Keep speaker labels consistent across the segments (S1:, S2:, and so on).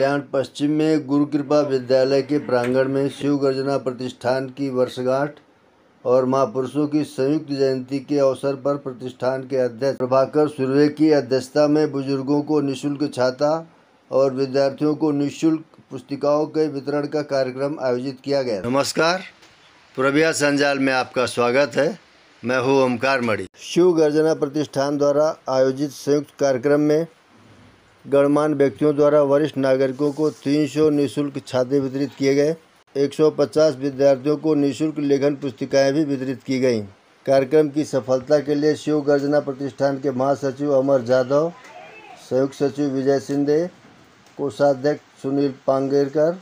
S1: कल्याण पश्चिम में गुरु कृपा विद्यालय के प्रांगण में शिव गर्जना प्रतिष्ठान की वर्षगांठ और महापुरुषों की संयुक्त जयंती के अवसर पर प्रतिष्ठान के अध्यक्ष प्रभाकर सुर्वे की अध्यक्षता में बुजुर्गों को निःशुल्क छाता और विद्यार्थियों को निःशुल्क पुस्तिकाओं के वितरण का कार्यक्रम आयोजित किया गया। नमस्कार, पूर्विया संजाल में आपका स्वागत है। मैं हूँ ओमकार मणि। शिव गर्जना प्रतिष्ठान द्वारा आयोजित संयुक्त कार्यक्रम में गणमान्य व्यक्तियों द्वारा वरिष्ठ नागरिकों को 300 निःशुल्क छाते वितरित किए गए। 150 विद्यार्थियों को निःशुल्क लेखन पुस्तिकाएं भी वितरित की गईं। कार्यक्रम की सफलता के लिए शिव गर्जना प्रतिष्ठान के महासचिव अमर जाधव, संयुक्त सचिव विजय शिंदे, कोषाध्यक्ष सुनील पांगेरकर,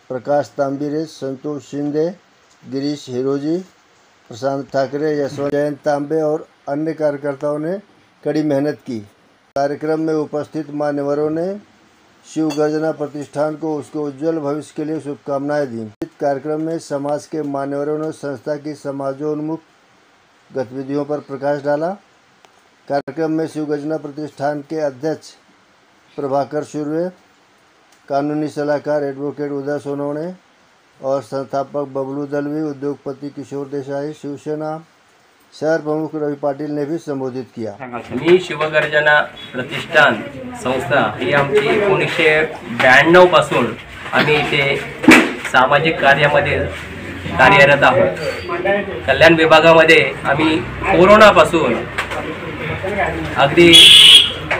S1: प्रकाश तांबिरे, संतोष शिंदे, गिरीश हिरोजी, प्रशांत ठाकरे, यशवंत जयंत तांबे और अन्य कार्यकर्ताओं ने कड़ी मेहनत की। कार्यक्रम में उपस्थित मान्यवरों ने शिव गर्जना प्रतिष्ठान को उसके उज्जवल भविष्य के लिए शुभकामनाएं दी। इस कार्यक्रम में समाज के मान्यवरों ने संस्था की समाजोन्मुख गतिविधियों पर प्रकाश डाला। कार्यक्रम में शिव गर्जना प्रतिष्ठान के अध्यक्ष प्रभाकर सुर्वे, कानूनी सलाहकार एडवोकेट उदय सोनवणे और संस्थापक बबलू दलवी, उद्योगपति किशोर देसाई, शिवसेना शहर प्रमुख रवि पाटील ने भी संबोधित किया।
S2: मी शिवगर्जना प्रतिष्ठान संस्था ही आमची 1992 पासून आम्ही इथे सामाजिक कार्यामध्ये कार्यरत आहोत। कल्याण विभागामध्ये आम्ही कोरोनापासून अगदी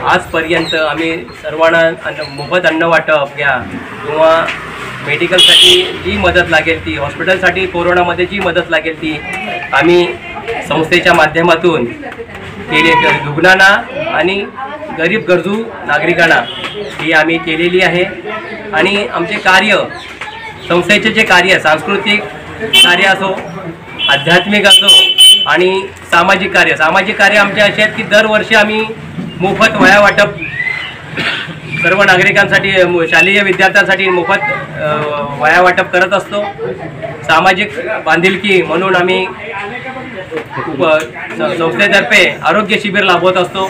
S2: आजपर्यंत आम्ही सर्वांना मोफत अन्न वाटप घ्या किंवा मेडिकलसाठी जी मदत लागेल ती, हॉस्पिटलसाठी कोरोनामध्ये जी मदत लागेल ती आम्ही संस्थेच्या माध्यमातून केली। रुग्णांना आणि गरीब गरजू नागरिकांना ही आम्ही केलेली आहे। आणि आमचे कार्य, संस्थेचे जे कार्य, सांस्कृतिक कार्य असो, आध्यात्मिक असो आणि सामाजिक कार्य आमचे असे आहेत की दरवर्षी आम्ही मोफत वह्या वाटप सर्व नागरिकांसाठी, शालेय विद्यार्थ्यांसाठी मोफत वह्या वाटप करत असतो। सामाजिक बांधिलकी म्हणून आम्ही संस्थेतर्फे आरोग्य शिबिर राबवत असतो।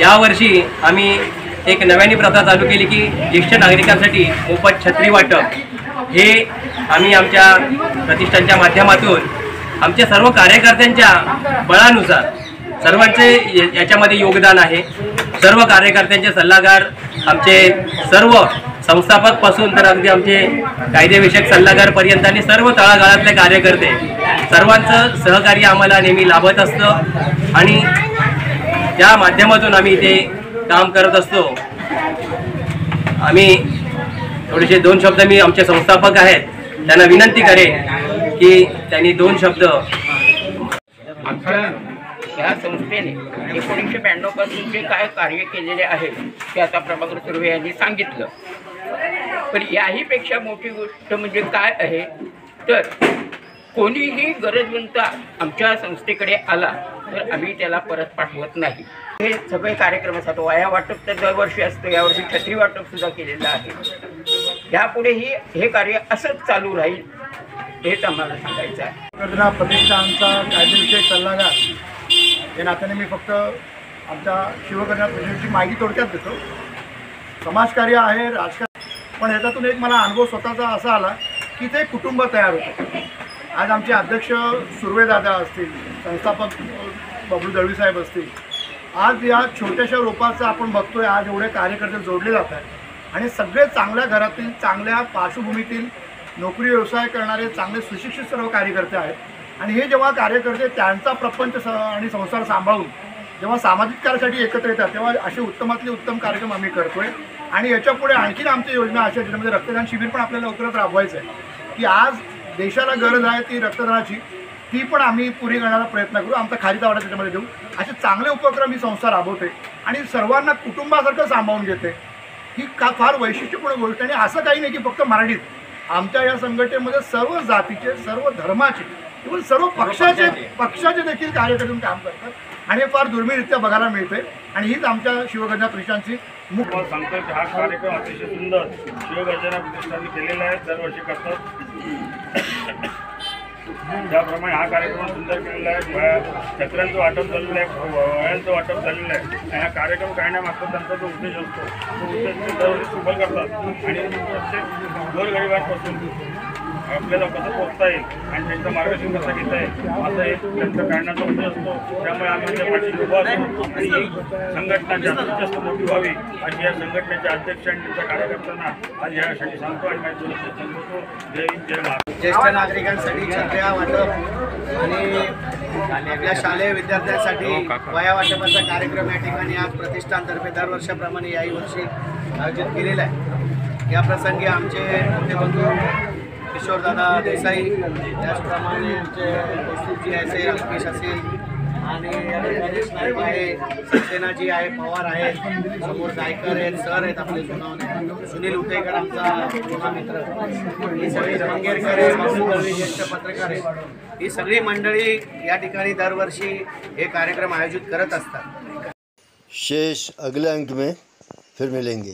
S2: यावर्षी आम्ही एक नव्याने प्रथा चालू केली की ज्येष्ठ नागरिकांसाठी मोफत छत्री वाटप। हे आम्ही आमच्या प्रतिष्ठानच्या माध्यमातून आमच्या सर्व कार्यकर्त्यांच्या बळानुसार सर्वांचे याच्यामध्ये योगदान आहे। सर्व कार्यकर्त्यांचे सल्लागार, आमचे सर्व संस्थापकपासून तर अगदी आमचे कायदेविषयक सल्लागारपर्यंत आणि सर्व तळागाळातले कार्यकर्ते, सर्वांचं सहकार्य आम्हाला नेहमी लाभत असतं आणि त्या माध्यमातून आम्ही इथे काम करत असतो। आम्ही थोडेसे 2 शब्द, मी आमचे संस्थापक आहेत त्यांना विनंती करेन की त्यांनी 2 शब्द।
S3: आमच्या या संस्थेने 1992 पासून जे काय कार्य केलेले आहे ते आता प्रभाकर सुर्वे यांनी सांगितलं। पण याहीपेक्षा मोठी गोष्ट म्हणजे काय आहे तर कोणीही गरजवंत आमच्या संस्थेकडे आला तर आम्ही त्याला परत पाठवत नाही। हे सगळे कार्यक्रम असतात। वह्या वाटप तर दरवर्षी असतं, यावर्षी छत्री वाटपसुद्धा केलेलं आहे। यापुढेही हे कार्य असंच चालू राहील हेच आम्हाला सांगायचं आहे।
S4: गर्जना प्रतिष्ठानचा कायदेविषयक सल्लागार या नात्याने मी फक्त आमच्या शिवगर्जना प्रतिष्ठानची माहिती थोडक्यात देतो। समाजकार्य आहे, राजकारण, पण ह्याच्यातून एक मला अनुभव स्वतःचा असा आला की ते कुटुंब तयार होतं। आज आमचे अध्यक्ष सुर्वेदादा असतील, संस्थापक बबलू दळवी साहेब असतील, आज या छोट्याशा रोपाचं आपण बघतोय आज एवढे कार्यकर्ते जोडले जात आहेत आणि सगळे चांगल्या घरातील, चांगल्या पार्श्वभूमीतील, नोकरी व्यवसाय करणारे चांगले सुशिक्षित सर्व कार्यकर्ते आहेत। आणि हे जेव्हा कार्यकर्ते त्यांचा प्रपंच आणि संसार सांभाळून जेव्हा सामाजिक कार्यासाठी एकत्र येतात तेव्हा असे उत्तमातले उत्तम कार्यक्रम आम्ही करतोय। आणि याच्यापुढे आणखीन आमच्या योजना अशा ज्याच्यामध्ये रक्तदान शिबिर पण आपल्याला लवकरच राबवायचं आहे की आज देशाला गरज आहे ती रक्तदानाची, ती पण आम्ही पुरी करण्याचा प्रयत्न करू। आमचा खारीचा वाटा त्याच्यामध्ये देऊ। असे चांगले उपक्रम ही संस्था राबवते आणि सर्वांना कुटुंबासारखं सांभाळून घेते। ही फार वैशिष्ट्यपूर्ण गोष्ट। आणि असं काही नाही की फक्त मराठीत, आमच्या या संघटनेमध्ये सर्व जातीचे, सर्व धर्माचे, इव्हन सर्व पक्षाचे देखील कार्यकर्ते काम करतात आणि हे फार दुर्मिळरित्या बघायला मिळते। आणि हीच आमच्या शिवगर्जना प्रतिष्ठानची
S5: मुख्य सांगतो की हा कार्यक्रम अतिशय सुंदर शिवगर्जना प्रतिष्ठानने केलेला आहे, दरवर्षी करतात। त्याप्रमाणे हा कार्यक्रम सुंदर केलेला आहे. छत्र्यांचं वाटप झालेलं आहे, वह्यांचं वाटप झालेलं आहे. आणि हा कार्यक्रम करण्यामागचा त्यांचा जो उद्देश असतो तो उद्देश ते दरवर्षी सफल करतात आणि प्रत्येक गोरगरिबांपासून आपल्याला कसं पोहोचता येईल आणि त्यांचं मार्गदर्शन कसं घेता येईल असं एक त्यांचा काढण्याचा उद्देश असतो. त्यामुळे आम्ही त्या पाठी उभा असतो आणि ही संघटना जास्तीत जास्त मोठी व्हावी आणि या संघटनेचे अध्यक्ष आणि त्यांच्या कार्यकर्त्यांना आज यासाठी सांगतो आणि माझी थोडंसं सांगतो. जय हिंद, जय महाराष्ट्र.
S6: ज्येष्ठ नागरिकांसाठी छत्र्या वाटप आणि आपल्या शालेय विद्यार्थ्यांसाठी वह्या वाटपाचा कार्यक्रम या ठिकाणी आज प्रतिष्ठानतर्फे दरवर्षाप्रमाणे याही वर्षी आयोजित केलेला आहे. या प्रसंगी आमचे मोठे बंधू किशोरदादा देसाई, त्याचप्रमाणे आमचे कौस्तुभजी असेल, अल्पेश असेल आणि गणेश नाईक आहे, सक्सेनाजी आहे, पवार आहे, समोर गायकर आहेत, सर आहेत आपले जुनावणे, सुनील उटेकर आमचा जुना मित्र, ही सगळी मंगेरकर आहे, बाबू दळवी ज्येष्ठ पत्रकार आहेत. ही सगळी मंडळी या ठिकाणी दरवर्षी हे कार्यक्रम आयोजित करत असतात.
S1: शेष अगले अंक में फिर मिलेंगे.